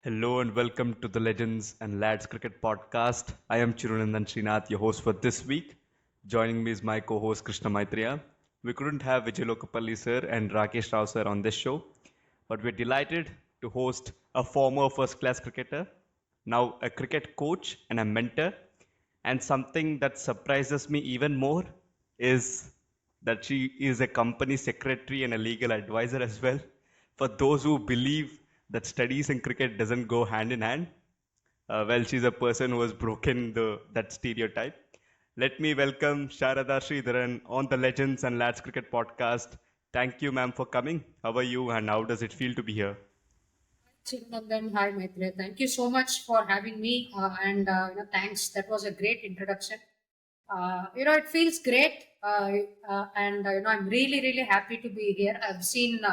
Hello and welcome to the Legends and Lads Cricket Podcast. I am Chirunandan Srinath, your host for this week. Joining me is my co-host Krishna Maitreya. We couldn't have Vijay Lokapalli sir and Rakesh Rao sir on this show, but we're delighted to host a former first-class cricketer, now a cricket coach and a mentor. And something that surprises me even more is that she is a company secretary and a legal advisor as well. For those who believe that studies and cricket doesn't go hand in hand, well, she's a person who has broken that stereotype. Let me welcome Sharadha Sridharan on the Legends and Lads Cricket Podcast. Thank you, ma'am, for coming. How are you, and how does it feel to be here? Chinandan, hi Maitreya. Thank you so much for having me, and thanks. That was a great introduction. It feels great, and I'm really happy to be here. I've seen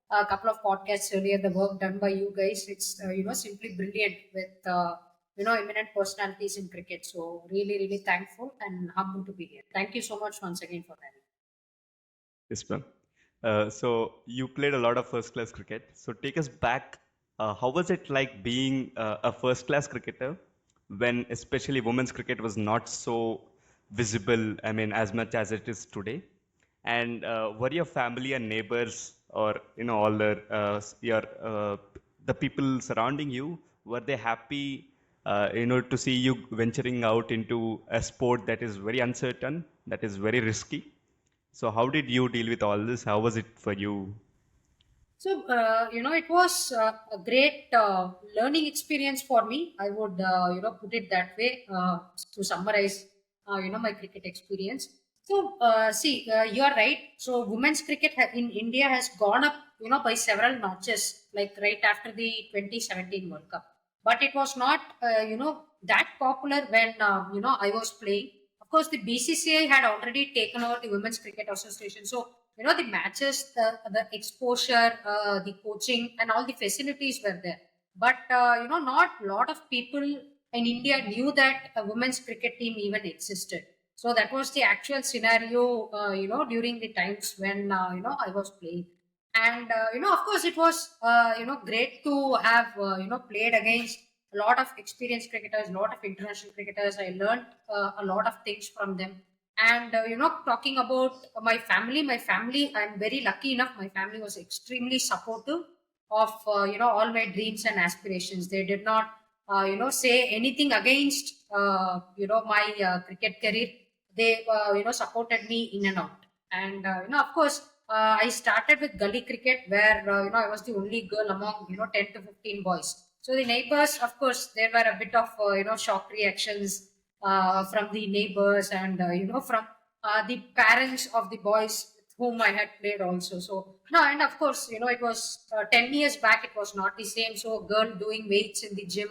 a couple of podcasts earlier. The work done by you guys, it's simply brilliant with eminent personalities in cricket. So really thankful and humbled to be here. Thank you so much once again for having me. Yes, ma'am. So you played a lot of first-class cricket. So take us back. How was it like being a first-class cricketer when, especially women's cricket, was not so visible? I mean, as much as it is today. And were your family and neighbors, or all the people surrounding you, were they happy, to see you venturing out into a sport that is very uncertain, that is very risky? So how did you deal with all this? How was it for you? It was a great learning experience for me. I would, put it that way to summarize, my cricket experience. You are right. So, women's cricket in India has gone up, by several notches, like right after the 2017 World Cup. But it was not, that popular when, I was playing. Of course, the BCCI had already taken over the Women's Cricket Association. So, the matches, the exposure, the coaching, and all the facilities were there. But, not a lot of people in India knew that a women's cricket team even existed. So that was the actual scenario, during the times when, I was playing. And, of course, it was, great to have, played against a lot of experienced cricketers, a lot of international cricketers. I learned a lot of things from them. And, talking about my family, I'm very lucky enough. My family was extremely supportive of, all my dreams and aspirations. They did not, say anything against, my cricket career. They, supported me in and out. And, of course, I started with gully cricket where, I was the only girl among, 10 to 15 boys. So the neighbors, of course, there were a bit of, shock reactions from the neighbors and, from the parents of the boys with whom I had played also. So, no, and of course, it was 10 years back, it was not the same. So, a girl doing weights in the gym,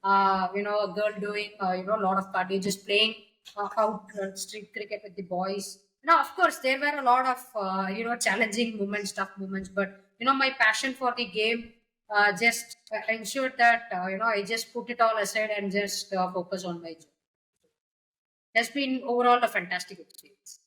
a girl doing, a lot of cardio, just playing out street cricket with the boys. Now, of course, there were a lot of, challenging moments, tough moments, but, my passion for the game just ensured that, I just put it all aside and just focus on my job. Has been overall a fantastic experience.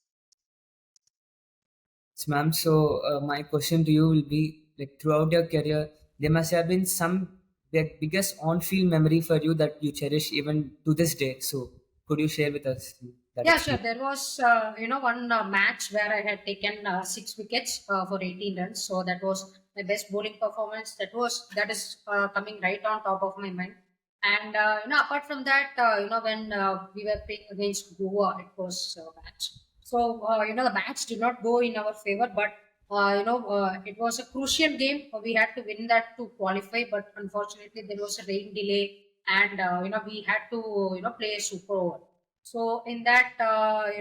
Yes, ma'am. So my question to you will be like throughout your career, there must have been some biggest on-field memory for you that you cherish even to this day. So could you share with us that Yeah, sure. experience? There was, one match where I had taken 6 wickets for 18 runs. So that was my best bowling performance. That is coming right on top of my mind. And apart from that, when we were playing against Goa, it was a match. So the match did not go in our favor, but it was a crucial game. We had to win that to qualify, but unfortunately there was a rain delay, and we had to play a super over. So in that, Goa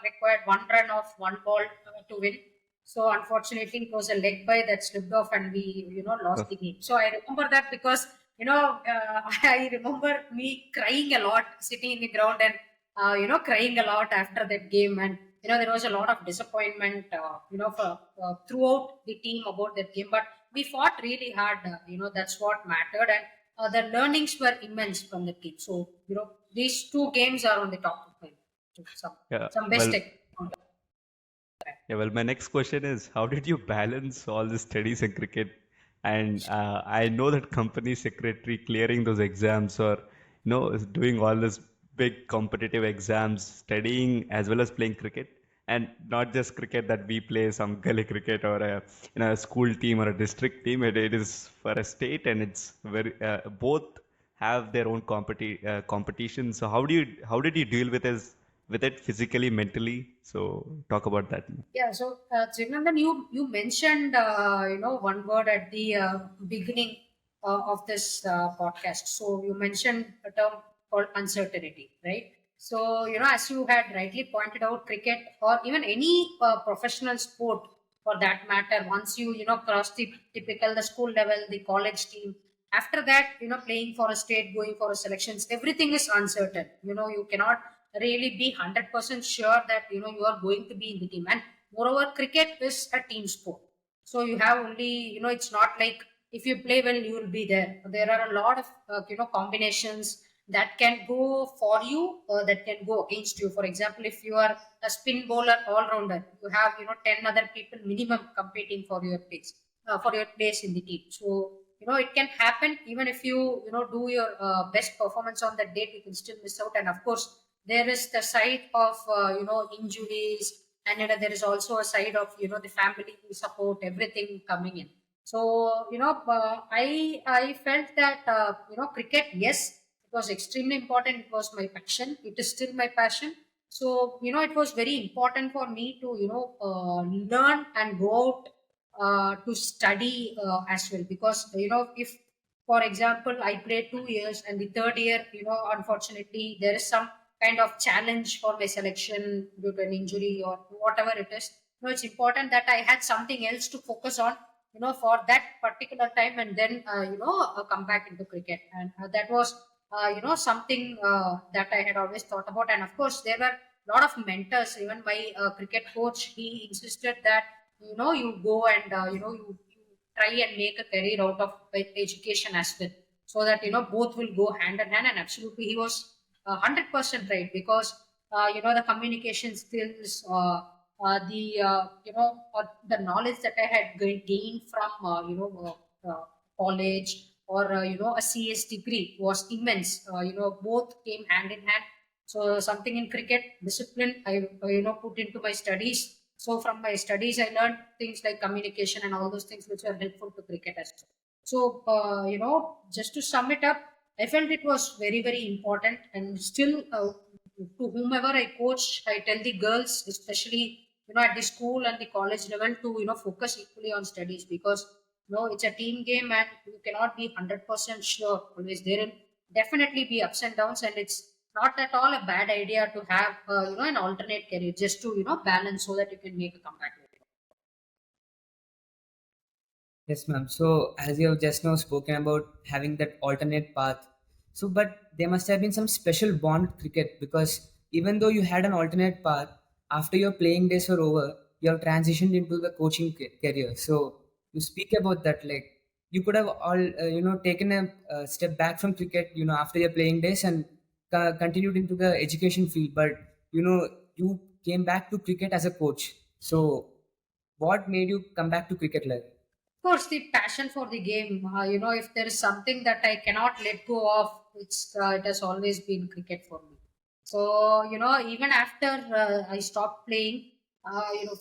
required one run of one ball to win. So unfortunately, it was a leg by that slipped off, and we Uh, lost the game. So I remember that because I remember me crying a lot, sitting in the ground and crying a lot after that game, and there was a lot of disappointment, throughout the team about that game. But we fought really hard. That's what mattered, and the learnings were immense from the team. So these two games are on the top of my yeah. some best Well, tech. yeah. Well, my next question is, how did you balance all the studies and cricket? And I know that company secretary clearing those exams, or is doing all this big competitive exams, studying as well as playing cricket. And not just cricket that we play some gully cricket or a school team or a district team. It is for a state, and it's very both have their own competition. So how did you deal with it physically, mentally? So talk about that. Yeah, so Jhulan, you mentioned one word at the beginning of this podcast. So you mentioned a term called uncertainty, right? So as you had rightly pointed out, cricket or even any professional sport for that matter, once you cross the typical the school level, the college team, after that playing for a state, going for a selections, everything is uncertain. You cannot really be 100% sure that you are going to be in the team. And moreover, cricket is a team sport, so you have only it's not like if you play well you will be there. There are a lot of combinations that can go for you or that can go against you. For example, if you are a spin bowler all rounder, you have 10 other people minimum competing for your place in the team. So it can happen. Even if you do your best performance on that date, you can still miss out. And of course, there is the side of injuries, and there is also a side of the family support, everything coming in. So I felt that cricket, yes, it was extremely important. It was my passion, it is still my passion. So it was very important for me to learn and go out to study as well, because if for example I played 2 years and the third year unfortunately there is some kind of challenge for my selection due to an injury or whatever it is, it's important that I had something else to focus on for that particular time, and then come back into cricket. And that was something that I had always thought about. And of course there were a lot of mentors. Even my cricket coach, he insisted that you go and you try and make a career out of education as well, so that both will go hand in hand. And absolutely he was 100% right, because the communication skills, the knowledge that I had gained from college, or a CS degree was immense. Both came hand in hand. So something in cricket, discipline, I put into my studies. So from my studies, I learned things like communication and all those things which are helpful to cricket as well. So just to sum it up, I felt it was very, very important. And still, to whomever I coach, I tell the girls, especially at the school and the college level, to focus equally on studies, because it's a team game and you cannot be 100% sure always. There will definitely be ups and downs, and it's not at all a bad idea to have an alternate career, just to balance, so that you can make a comeback. Yes, ma'am. So, as you have just now spoken about having that alternate path, so but there must have been some special bond with cricket, because even though you had an alternate path, after your playing days were over, you have transitioned into the coaching career. So, you speak about that, like you could have taken a step back from cricket, after your playing days, and continued into the education field, but you came back to cricket as a coach. So, what made you come back to cricket life? Of course, the passion for the game. If there is something that I cannot let go of, it has always been cricket for me. So even after I stopped playing,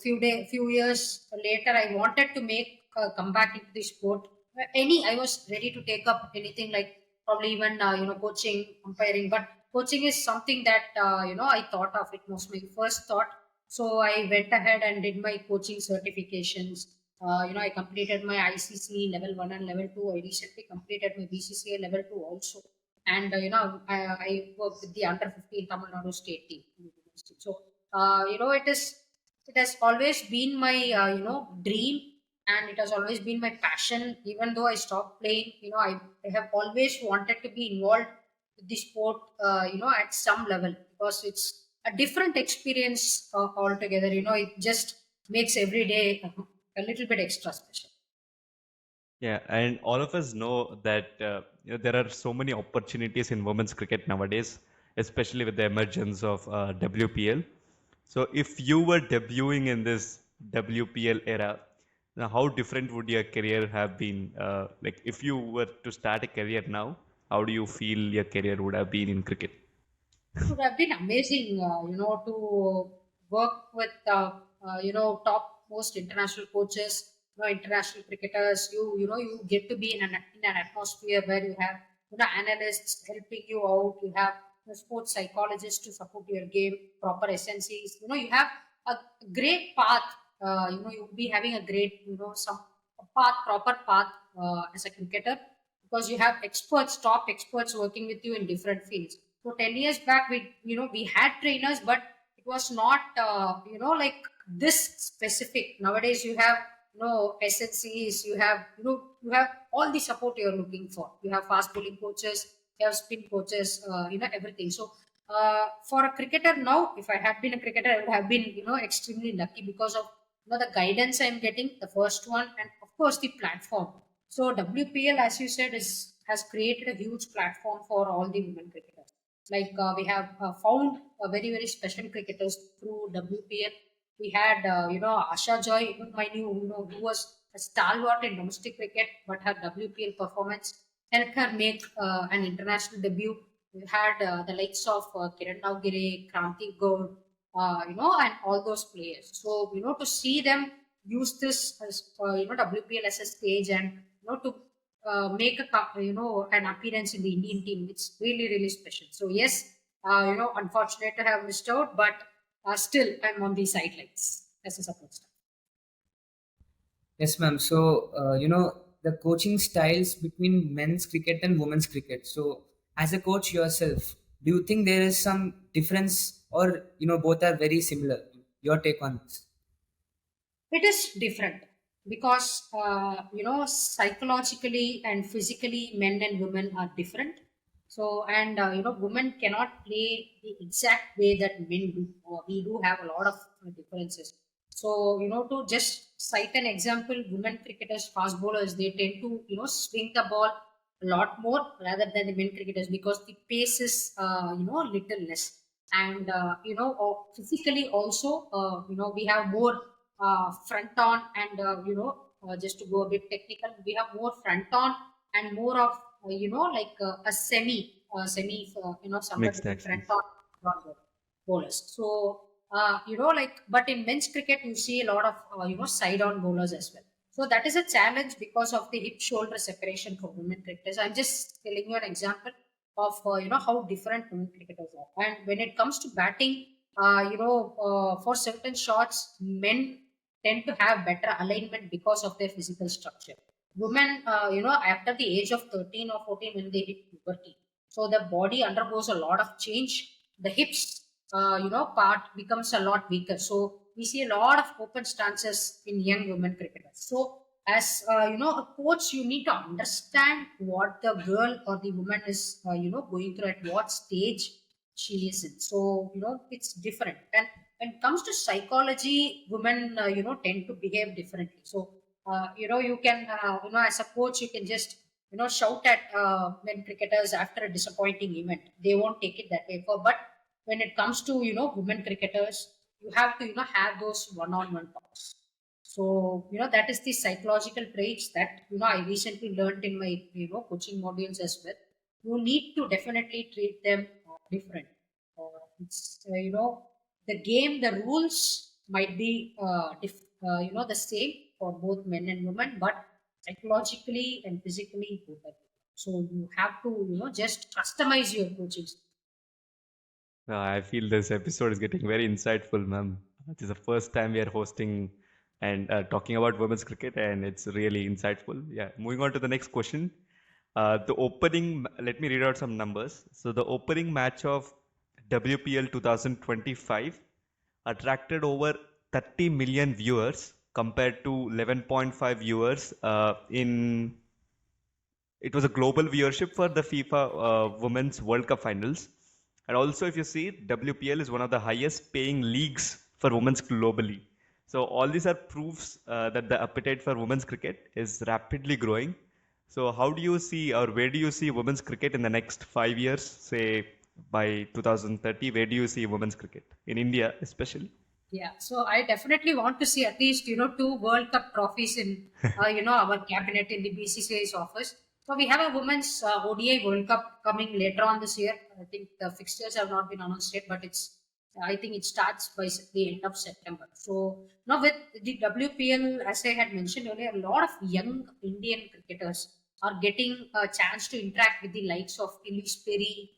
few years later, I wanted to make come back into the sport. I was ready to take up anything, like probably even coaching, umpiring. But coaching is something that I thought of. It was my first thought. So I went ahead and did my coaching certifications. I completed my ICC level 1 and level 2. I recently completed my BCCA level 2 also. And I work with the under 15 Tamil Nadu state team. So it has always been my dream, and it has always been my passion. Even though I stopped playing, I have always wanted to be involved with the sport, at some level, because it's a different experience altogether. It just makes every day a little bit extra special. Yeah, and all of us know that there are so many opportunities in women's cricket nowadays, especially with the emergence of WPL. So, if you were debuting in this WPL era, Now, how different would your career have been? Like, if you were to start a career now, how do you feel your career would have been in cricket? It would have been amazing, to work with, top most international coaches, international cricketers. You get to be in an atmosphere where you have, analysts helping you out. You have sports psychologists to support your game, proper SNCs. You have a great path. You'll be having a great, some a path, proper path as a cricketer, because you have experts, top experts working with you in different fields. So 10 years back, we had trainers, but it was not, like this specific. Nowadays, you have, SNCs, you have all the support you're looking for. You have fast bowling coaches, you have spin coaches, everything. So, for a cricketer now, if I had been a cricketer, I would have been, extremely lucky because of, the guidance I'm getting, the first one, and of course the platform. So WPL, as you said, has created a huge platform for all the women cricketers. Like, we have found very very special cricketers through WPL. We had, Asha Joy, whom I knew, who was a stalwart in domestic cricket, but her WPL performance helped her make an international debut. We had the likes of Kiran Navgire, Kranti Gaur, and all those players. So, to see them use this as, WPL as a stage, and, to make an appearance in the Indian team, it's really, really special. So, yes, unfortunate to have missed out, but still, I'm on the sidelines as a support staff. Yes, ma'am. So, the coaching styles between men's cricket and women's cricket. So, as a coach yourself, do you think there is some difference, or both are very similar? Your take on this? It is different because, psychologically and physically, men and women are different. So, and women cannot play the exact way that men do. We do have a lot of differences. So, to just cite an example, women cricketers, fast bowlers, they tend to, swing the ball a lot more rather than the men cricketers, because the pace is, little less. And, physically also, we have more front on, and, just to go a bit technical, we have more front on and more of, like a semi, somewhere Mixed between action. front on and front bowlers. So, like, but in men's cricket, you see a lot of, side on bowlers as well. So that is a challenge because of the hip shoulder separation for women cricketers. I'm just telling you an example of, how different women cricketers are. And when it comes to batting, for certain shots, men tend to have better alignment because of their physical structure. Women, after the age of 13 or 14, when they hit puberty, so the body undergoes a lot of change. The hips, part becomes a lot weaker. So we see a lot of open stances in young women cricketers. So as, a coach, you need to understand what the girl or the woman is, going through, at what stage she is in. So, it's different. And when it comes to psychology, women, tend to behave differently. So, you can, as a coach, you can just, shout at men cricketers after a disappointing event. They won't take it that way. But when it comes to, women cricketers, you have to, have those one-on-one talks. So, that is the psychological traits that, I recently learned in my, coaching modules as well. You need to definitely treat them different. It's, the game, the rules might be, the same for both men and women, but psychologically and physically, both are different. So you have to, just customize your coaching. I feel this episode is getting very insightful, ma'am. This is the first time we are hosting and talking about women's cricket, and it's really insightful. Yeah, moving on to the next question. Let me read out some numbers. So, the opening match of WPL 2025 attracted over 30 million viewers compared to 11.5 viewers in it was a global viewership for the FIFA Women's World Cup finals. And also, if you see, WPL is one of the highest paying leagues for women's globally. So, all these are proofs that the appetite for women's cricket is rapidly growing. So, how do you see, or where do you see women's cricket in the next 5 years? Say by 2030, where do you see women's cricket in India, especially? Yeah, so I definitely want to see at least two World Cup trophies in our cabinet in the BCCI's office. So we have a women's ODI World Cup coming later on this year. I think the fixtures have not been announced yet, but I think it starts by the end of September. So now with the WPL, as I had mentioned earlier, a lot of young Indian cricketers are getting a chance to interact with the likes of Elise Perry,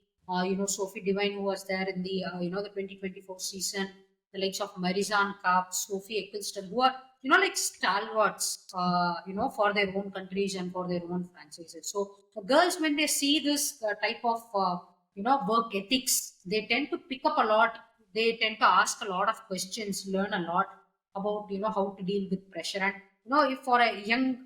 Sophie Devine, who was there in the the 2024 season, the likes of Marizan Kapp, Sophie Eccleston, who are like stalwarts, for their own countries and for their own franchises. So the girls, when they see this type of work ethics, they tend to pick up a lot. They tend to ask a lot of questions, learn a lot about how to deal with pressure. And if for a young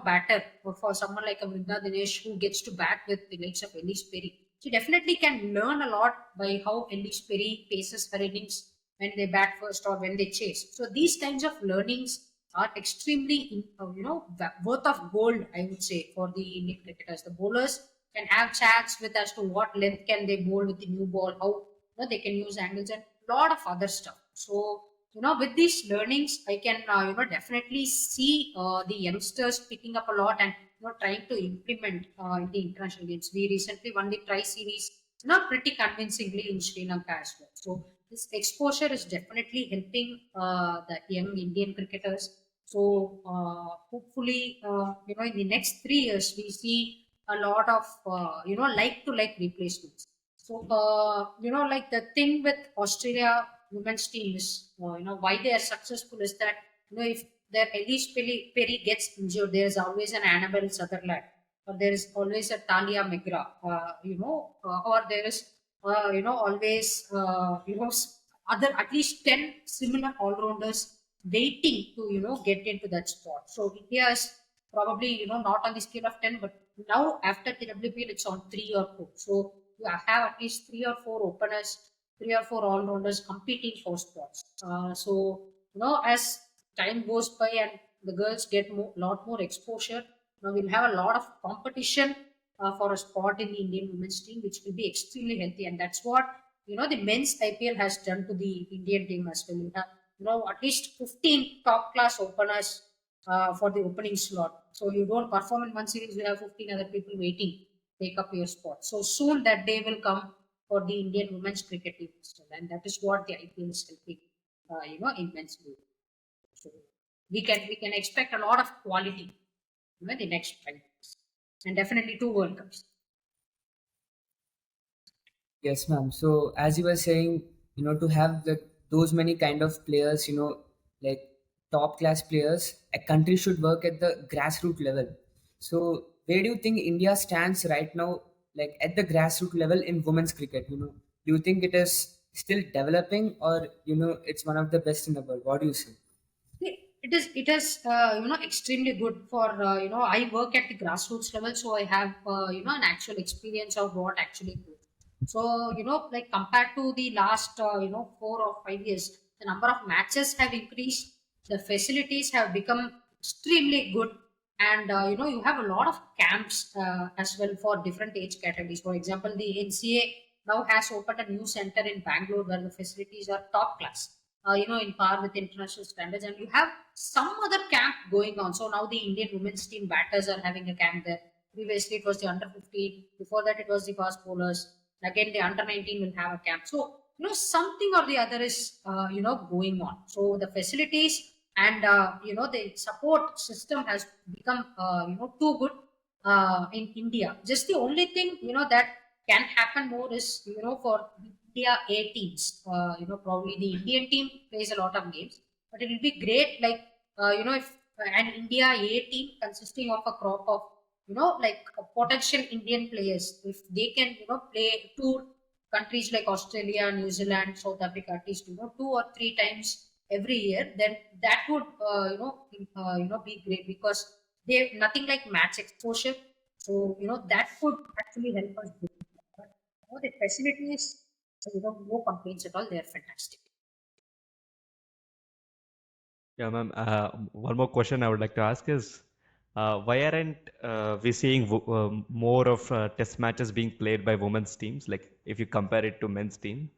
batter, or for someone like a Vrinda Dinesh who gets to bat with the likes of Elise Perry, she definitely can learn a lot by how Elise Perry paces her innings when they bat first or when they chase. So these kinds of learnings are extremely, worth of gold, I would say, for the Indian cricketers. The bowlers can have chats with as to what length can they bowl with the new ball, how they can use angles and lot of other stuff. So with these learnings, I can definitely see the youngsters picking up a lot and trying to implement in the international games. We recently won the Tri Series, pretty convincingly in Sri Lanka as well. So this exposure is definitely helping the young Indian cricketers. So hopefully, in the next 3 years, we see a lot of like to like replacements. So like the thing with Australia women's team is, why they are successful is that if their Elise Perry gets injured, there is always an Annabelle Sutherland, or there is always a Talia Migra, or there is always other at least 10 similar all-rounders waiting to get into that spot. So India is probably not on the scale of 10, but now after the WPL it's on 3 or 4. So you have at least 3 or 4 openers, 3 or 4 all-rounders competing for spots. So as time goes by and the girls get lot more exposure, we'll have a lot of competition for a spot in the Indian women's team, which will be extremely healthy. And that's what the men's IPL has done to the Indian team as well. We have at least 15 top class openers for the opening slot. So you don't perform in one series, you have 15 other people waiting take up your spot. So soon that day will come for the Indian women's cricket team as well, and that is what the IPL is helping, immensely. So we can expect a lot of quality, in the next 5 years, and definitely 2 World Cups. Yes, ma'am. So as you were saying, to have those many kind of players, like top class players, a country should work at the grassroots level. So where do you think India stands right now, like at the grassroots level in women's cricket? Do you think it is still developing, or it's one of the best in the world? What do you say? It is extremely good for I work at the grassroots level, so I have an actual experience of what actually good. So like compared to the last 4 or 5 years, the number of matches have increased, the facilities have become extremely good, and you have a lot of camps as well for different age categories. For example, the NCA now has opened a new center in Bangalore where the facilities are top class, in par with international standards. And you have some other camp going on. So now the Indian women's team batters are having a camp there. Previously, it was the under 15. Before that, it was the fast bowlers. Again, the under 19 will have a camp. So something or the other is going on. So the facilities and the support system has become too good in India. Just the only thing that can happen more is for India A teams. Probably the Indian team plays a lot of games, but it will be great, like if an India A team consisting of a crop of like potential Indian players, if they can play two countries like Australia, New Zealand, South Africa at least 2 or 3 times every year, then that would be great, because they have nothing like match exposure. So that could actually help us. But the facilities, no complaints at all. They are fantastic. Yeah, ma'am. One more question I would like to ask is, why aren't we seeing more of test matches being played by women's teams? Like, if you compare it to men's team,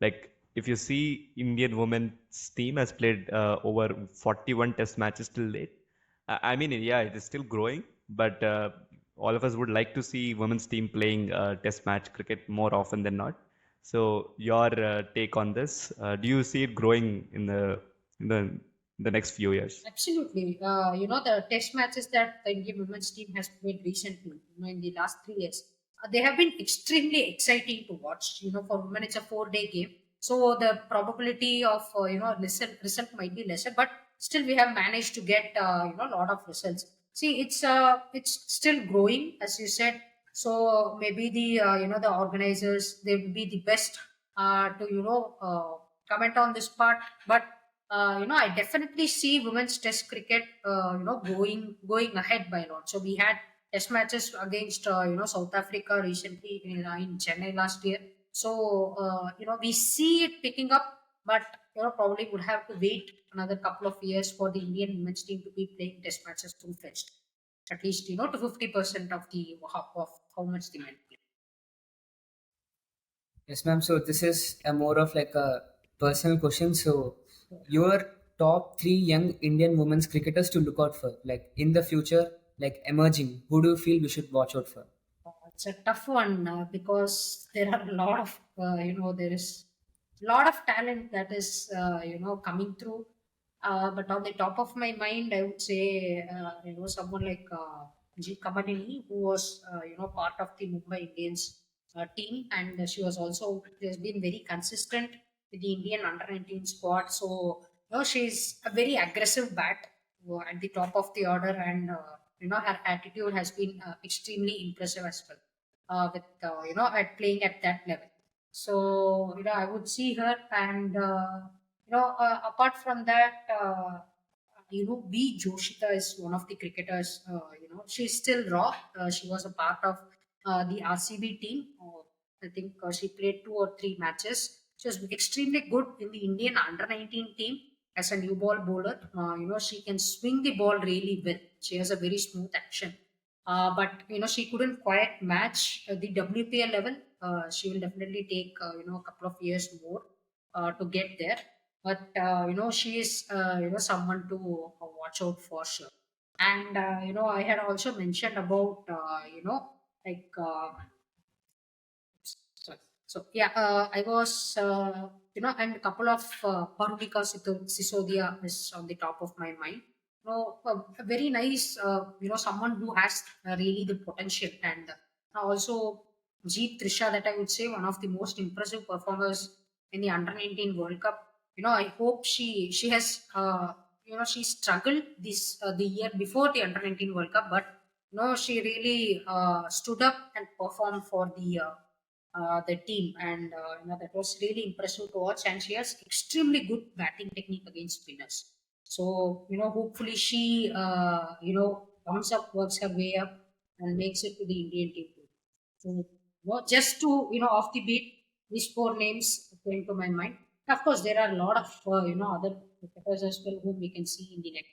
like if you see, Indian women's team has played over 41 test matches till date. I mean, yeah, it is still growing, but all of us would like to see women's team playing test match cricket more often than not. So, your take on this? Do you see it growing in the next few years? Absolutely. The test matches that the Indian women's team has played recently, in the last 3 years, they have been extremely exciting to watch. For women, it's a 4-day game. So the probability of, result might be lesser, but still we have managed to get, a lot of results. See, it's still growing, as you said. So maybe the organizers, they will be the best to, comment on this part. But I definitely see women's test cricket, going ahead by a lot. So we had test matches against, South Africa recently in Chennai last year. So we see it picking up, but probably would have to wait another couple of years for the Indian women's team to be playing test matches full fledged. At least to 50% of the of how much they might play. Yes, ma'am. So this is a more of like a personal question. So your top three young Indian women's cricketers to look out for, like in the future, like emerging. Who do you feel we should watch out for? It's a tough one because there are a lot of there is a lot of talent that is coming through. But on the top of my mind, I would say someone like G Kamanini, who was part of the Mumbai Indians team, and she was also has been very consistent with the Indian under 19 squad. So she's a very aggressive bat at the top of the order, and her attitude has been extremely impressive as well with at playing at that level. So I would see her, and apart from that, B Joshita is one of the cricketers. She's still raw. She was a part of the RCB team. I think she played 2 or 3 matches. She was extremely good in the Indian under 19 team as a new ball bowler. She can swing the ball really well. She has a very smooth action. But she couldn't quite match the WPL level. She will definitely take a couple of years more to get there. But she is someone to watch out for sure. And I had also mentioned about like sorry. So yeah, I was and a couple of Parulika Sisodia is on the top of my mind. A very nice, someone who has really the potential, and also Jeet Trisha, that I would say one of the most impressive performers in the under 19 World Cup. I hope she has she struggled this the year before the under 19 World Cup, but she really stood up and performed for the team, and that was really impressive to watch. And she has extremely good batting technique against spinners. So hopefully she comes up, works her way up, and makes it to the Indian team too. So just to off the beat, these four names came to my mind. Of course, there are a lot of other cricketers as well whom we can see in the next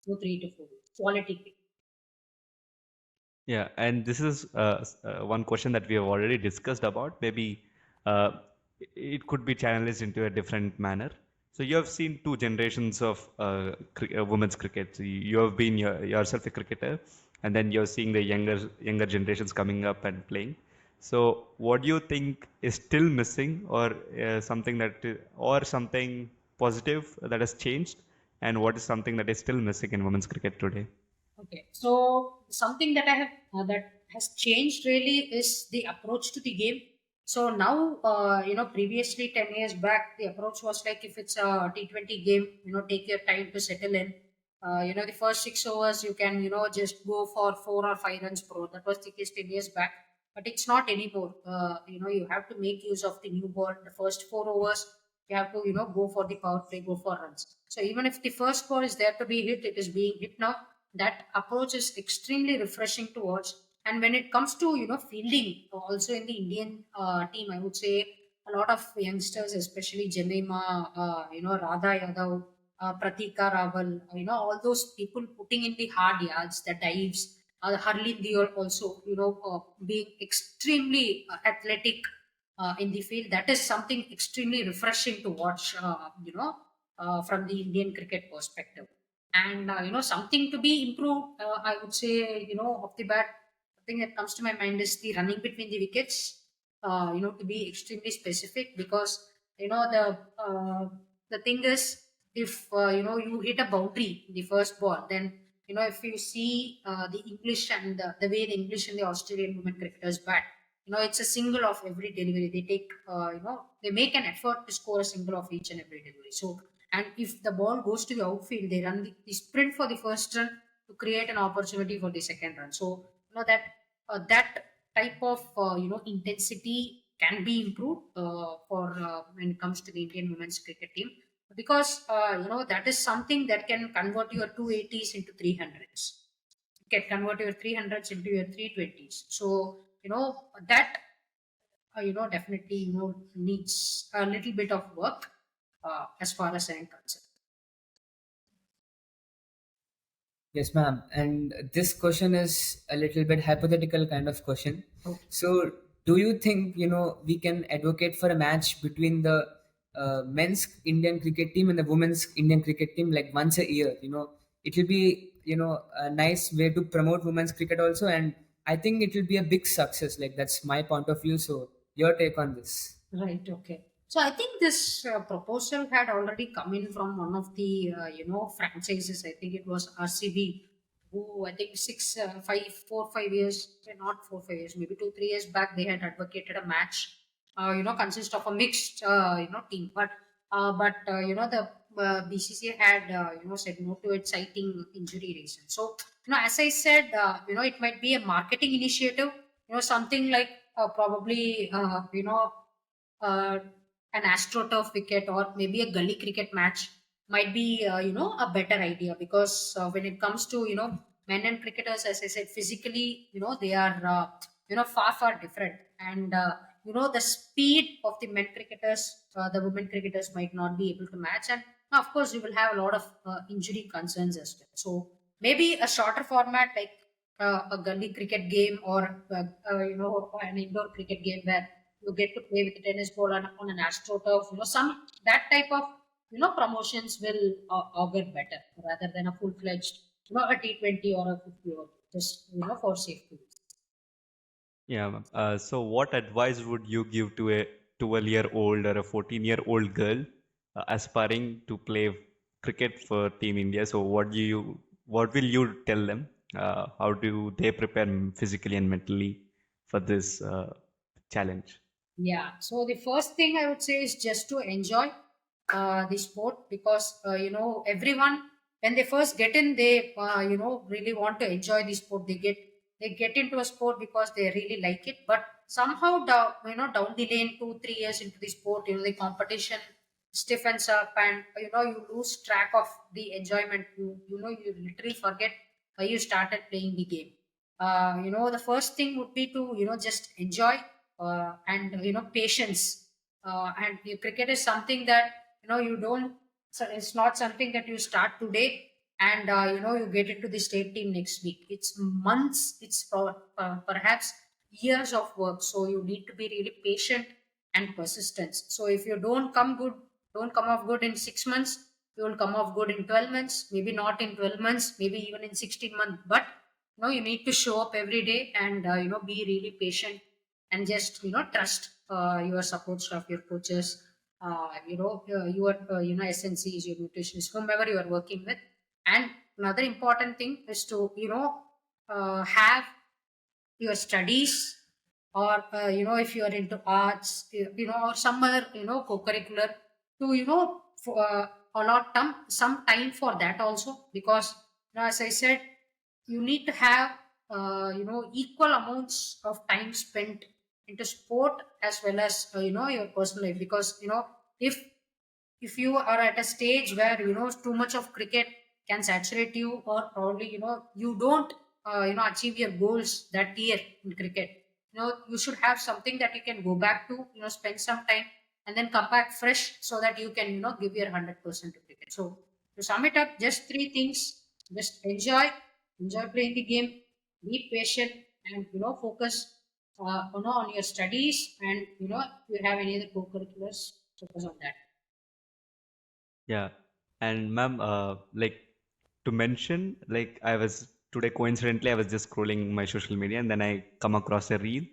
2, 3 to 4 years. Quality. Yeah, and this is one question that we have already discussed about. Maybe uh, it could be channelized into a different manner. So you have seen two generations of women's cricket. So you have been yourself a cricketer, and then you're seeing the younger generations coming up and playing. So what do you think is still missing, or something positive that has changed, and what is something that is still missing in women's cricket today? Okay, so something that I have that has changed really is the approach to the game. So now, previously 10 years back, the approach was like if it's a T20 game, take your time to settle in. The first 6 overs you can just go for 4 or 5 runs pro. That was the case 10 years back, but it's not anymore. You have to make use of the new ball. The first 4 overs you have to go for the power play, go for runs. So even if the first ball is there to be hit, it is being hit now. That approach is extremely refreshing to watch. And when it comes to fielding, also in the Indian team, I would say a lot of youngsters, especially Jemima, Radha Yadav, Pratika Raval, all those people putting in the hard yards, the dives, Harleen Deol also, being extremely athletic. in the field. That is something extremely refreshing to watch, from the Indian cricket perspective. And, something to be improved, I would say, off the bat, the thing that comes to my mind is the running between the wickets, to be extremely specific, because, the thing is, if, you hit a boundary in the first ball, then, if you see the English and the way the English and the Australian women cricketers bat, it's a single of every delivery. They take, they make an effort to score a single of each and every delivery. So, and if the ball goes to the outfield, they run the sprint for the first run to create an opportunity for the second run. So, that type of, intensity can be improved for when it comes to the Indian women's cricket team, because, that is something that can convert your 280s into 300s, can convert your 300s into your 320s. So, that, definitely, needs a little bit of work, as far as I'm concerned. Yes, ma'am. And this question is a little bit hypothetical kind of question. Okay. So, do you think we can advocate for a match between the men's Indian cricket team and the women's Indian cricket team like once a year? It will be a nice way to promote women's cricket also, and I think it will be a big success. Like that's my point of view. So, your take on this? Right. Okay. So I think this proposal had already come in from one of the, franchises. I think it was RCB, who I think 4 5 years, not 4 5 years, maybe 2 3 years back, they had advocated a match, consist of a mixed, team. But the BCCA had, said no to it, citing injury reasons. So, as I said, it might be a marketing initiative, something like, probably, uh, an astroturf wicket or maybe a gully cricket match might be, a better idea, because when it comes to, men and cricketers, as I said, physically, they are, far different. And, the speed of the men cricketers, the women cricketers might not be able to match. And of course you will have a lot of injury concerns as well. So maybe a shorter format, like a gully cricket game, or an indoor cricket game where you get to play with a tennis ball on an astroturf. Some that type of, promotions will augur better, rather than a full-fledged, a T20 or a 50 over, just, for safety. Yeah. So what advice would you give to a 12-year-old or a 14-year-old girl aspiring to play cricket for Team India? So what will you tell them? How do they prepare physically and mentally for this challenge? Yeah. So the first thing I would say is just to enjoy the sport, because, everyone, when they first get in, they, really want to enjoy the sport. They get into a sport because they really like it. But somehow down the lane, 2 3 years into the sport, the competition stiffens up, and, you lose track of the enjoyment. You literally forget why you started playing the game. The first thing would be to, just enjoy, and, patience. And cricket is something that, you don't, so it's not something that you start today, and, you get into the state team next week. It's months, it's perhaps years of work. So you need to be really patient and persistent. So if you don't come off good in 6 months, you will come off good in 12 months, maybe not in 12 months, maybe even in 16 months. But, you need to show up every day, and, be really patient, and just, trust your support staff, your coaches, your, SNCs, your nutritionists, whomever you are working with. And another important thing is to, have your studies, or, if you are into arts, or some other, co-curricular, to, allot some time for that also, because, as I said, you need to have, equal amounts of time spent into sport, as well as, your personal life. Because, if you are at a stage where, too much of cricket can saturate you, or probably, you don't, achieve your goals that year in cricket, you should have something that you can go back to, spend some time, and then come back fresh, so that you can, give your 100% to cricket. So to sum it up, just three things: just enjoy playing the game, be patient, and, focus on your studies, and if you have any other co-curriculars, focus on that. Yeah. And ma'am, like to mention, like I was today coincidentally, I was just scrolling my social media and then I come across a reel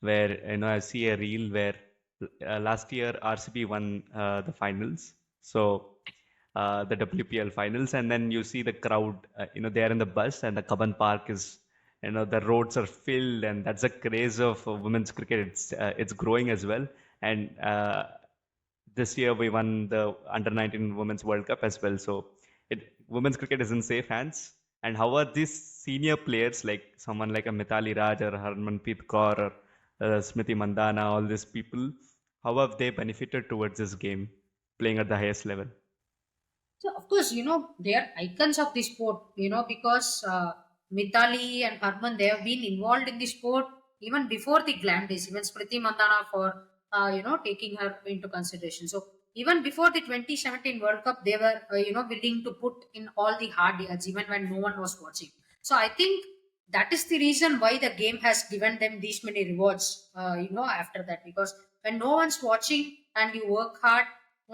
where I see a reel where last year RCB won the finals. So the WPL finals, and then you see the crowd, they are in the bus and the Kaban Park is, the roads are filled, and that's a craze of women's cricket. It's growing as well, and this year we won the under 19 women's world cup as well, so women's cricket is in safe hands. And how are these senior players like someone like a Mithali Raj or Harmanpreet Kaur or Smriti Mandana, all these people, how have they benefited towards this game playing at the highest level? So of course, they are icons of the sport. Because Mithali and Harman, they have been involved in the sport even before the glam days. Even Smriti Mandana for taking her into consideration. So even before the 2017 World Cup, they were willing to put in all the hard yards even when no one was watching. So I think that is the reason why the game has given them these many rewards. After that, because when no one's watching and you work hard,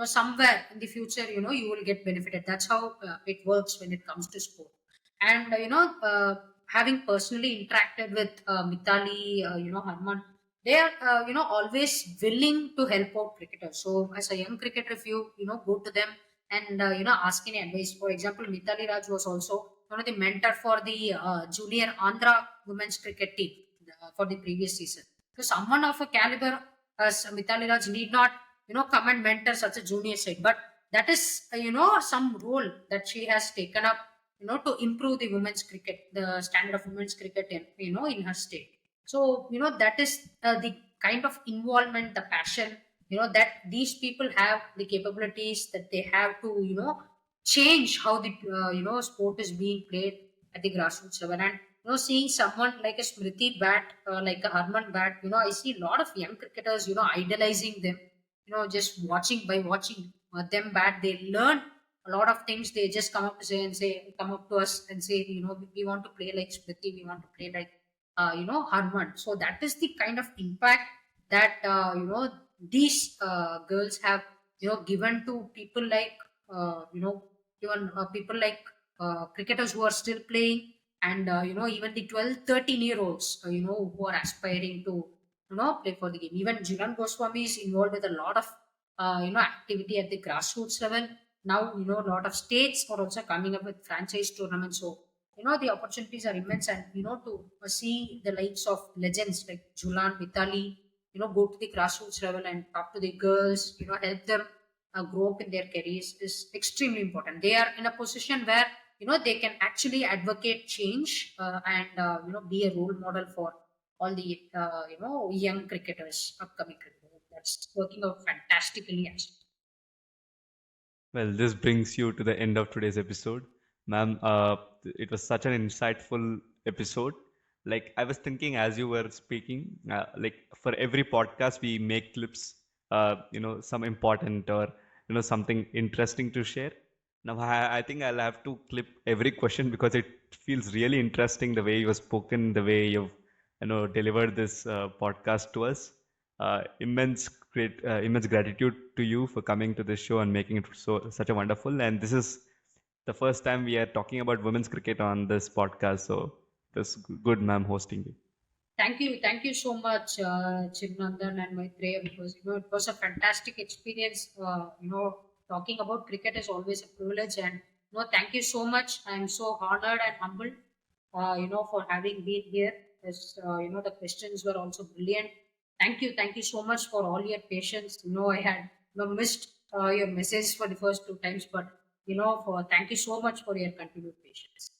somewhere in the future, you will get benefited. That's how it works when it comes to sport. And having personally interacted with Mithali, Harman, they are always willing to help out cricketers. So as a young cricketer, if you go to them and ask any advice. For example, Mithali Raj was also one of the mentor for the junior Andhra women's cricket team for the previous season. So someone of a caliber as Mithali Raj need not come and mentor such a junior side, but that is some role that she has taken up to improve the women's cricket, the standard of women's cricket in her state. So that is the kind of involvement, the passion that these people have, the capabilities that they have to change how the sport is being played at the grassroots level. And seeing someone like a Smriti bat, like a Harman bat, I see a lot of young cricketers idolizing them, just watching them bat, they learn a lot of things. They just come up to us and say, we want to play like Smriti, we want to play like Harman. So that is the kind of impact that these girls have given to people like even people like cricketers who are still playing, and even the 12, 13-year olds who are aspiring to play for the game. Even Jhulan Goswami is involved with a lot of activity at the grassroots level. Now a lot of states are also coming up with franchise tournaments. So the opportunities are immense, and to see the likes of legends like Jhulan, Mithali, go to the grassroots level and talk to the girls, help them grow up in their careers is extremely important. They are in a position where they can actually advocate change, and be a role model for all the young cricketers, upcoming cricketers. That's working out fantastically, actually. Well, this brings you to the end of today's episode. Ma'am, it was such an insightful episode. Like, I was thinking as you were speaking, like, for every podcast, we make clips, some important or, something interesting to share. Now, I think I'll have to clip every question because it feels really interesting the way you've spoken, the way you've, delivered this podcast to us. Immense gratitude to you for coming to this show and making it such a wonderful. And this is the first time we are talking about women's cricket on this podcast, so it was good, ma'am, hosting me. Thank you so much, Chirnandan and Maitreya, because it was a fantastic experience. Talking about cricket is always a privilege, and thank you so much. I'm so honored and humbled, for having been here. As the questions were also brilliant. Thank you so much for all your patience. I had missed your message for the first two times, but for thank you so much for your continued patience.